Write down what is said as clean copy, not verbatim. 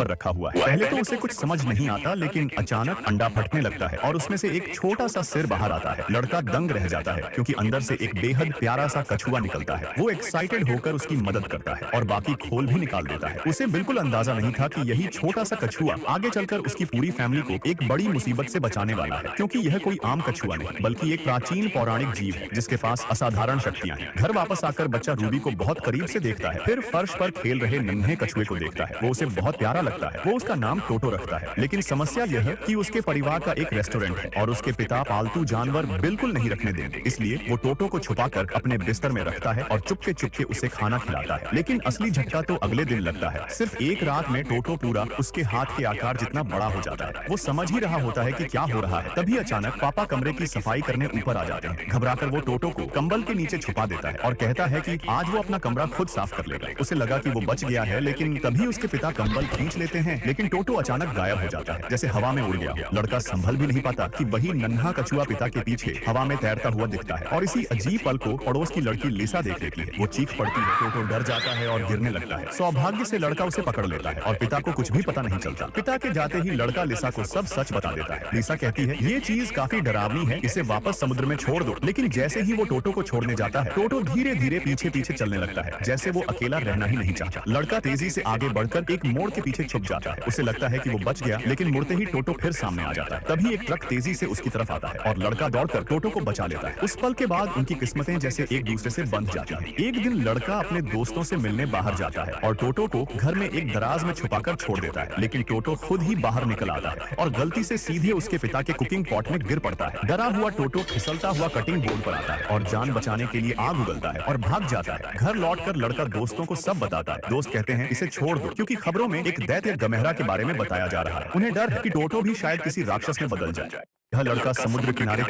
पर रखा हुआ है। पहले तो उसे कुछ समझ नहीं आता, लेकिन अचानक अंडा फटने लगता है और उसमें से एक छोटा सा सिर बाहर आता है। लड़का दंग रह जाता है क्योंकि अंदर से एक बेहद प्यारा सा कछुआ निकलता है। वो एक्साइटेड होकर उसकी मदद करता है और बाकी खोल भी निकाल देता है। उसे बिल्कुल अंदाजा नहीं था कि यही छोटा सा कछुआ आगे चलकर उसकी पूरी फैमिली को एक बड़ी मुसीबत से बचाने वाला है, क्योंकि यह कोई आम कछुआ नहीं बल्कि एक प्राचीन पौराणिक जीव है जिसके पास असाधारण शक्तियां हैं। घर वापस आकर बच्चा रूबी को बहुत करीब से देखता है, फिर फर्श पर खेल रहे नन्हे कछुए को देखता है। वो उसे बहुत प्यारा लगता है। वो उसका नाम टोटो रखता है। लेकिन समस्या यह है कि उसके परिवार का एक रेस्टोरेंट है और उसके पिता पालतू जानवर बिल्कुल नहीं रखने देंगे। इसलिए वो टोटो को छुपाकर अपने बिस्तर में रखता है और चुपके चुपके उसे खाना खिलाता है। लेकिन असली झटका तो अगले दिन लगता है। सिर्फ एक रात में टोटो पूरा उसके हाथ के आकार जितना बड़ा हो जाता है। वो समझ ही रहा होता है कि क्या हो रहा है। तभी अचानक पापा कमरे की सफाई करने ऊपर आ जाते हैं। घबराकर वो टोटो को कंबल के नीचे छुपा देता है और कहता है कि आज वो अपना कमरा खुद साफ कर लेगा। उसे लगा कि वो बच गया है, लेकिन तभी उसके पिता कंबल खींच लेते हैं। लेकिन टोटो अचानक गायब हो जाता है, जैसे हवा में उड़ गया हो। लड़का संभल भी नहीं पाता कि वही नन्हा कछुआ पिता के पीछे हवा में तैरता हुआ दिखता है। और इसी अजीब पल को पड़ोस की लड़की लिसा देख लेती है। वो चीख पड़ती है, टोटो डर जाता है और गिरने लगता है। सौभाग्य से लड़का उसे पकड़ लेता है और पिता को कुछ भी पता नहीं चलता। पिता के जाते ही लड़का लिसा को सब सच बता देता है। लिसा कहती है, ये चीज काफी डरावनी है, इसे वापस समुद्र में छोड़ दो। लेकिन जैसे ही वो टोटो को छोड़ने जाता है, टोटो धीरे धीरे पीछे पीछे चलने लगता है, जैसे वो अकेला रहना ही नहीं चाहता। लड़का तेजी से आगे बढ़कर एक मोड़ के पीछे छुप जाता है। उसे लगता है कि वो बच गया, लेकिन मुड़ते ही टोटो फिर सामने आ जाता है। तभी एक ट्रक तेजी से उसकी तरफ आता है और लड़का दौड़कर टोटो को बचा लेता है। उस पल के बाद उनकी किस्मतें जैसे एक दूसरे से बंध जाती हैं। एक दिन लड़का अपने दोस्तों से मिलने बाहर जाता है और टोटो को घर में एक दराज में छुपाकर छोड़ देता है। लेकिन टोटो खुद ही बाहर निकल आता है और गलती से सीधे उसके पिता के कुकिंग पॉट में गिर पड़ता है। डरा हुआ टोटो फिसलता हुआ कटिंग बोर्ड पर आता है और जान बचाने के लिए आग उगलता है और भाग जाता है। घर लौटकर लड़का दोस्तों को सब बताता है। दोस्त कहते हैं, इसे छोड़ दो, क्योंकि खबरों में एक दैत्य गमेहरा के बारे में बताया जा रहा है। उन्हें डर है कि टोटो भी शायद किसी राक्षस में बदल जाए। यह लड़का समुद्र किनारे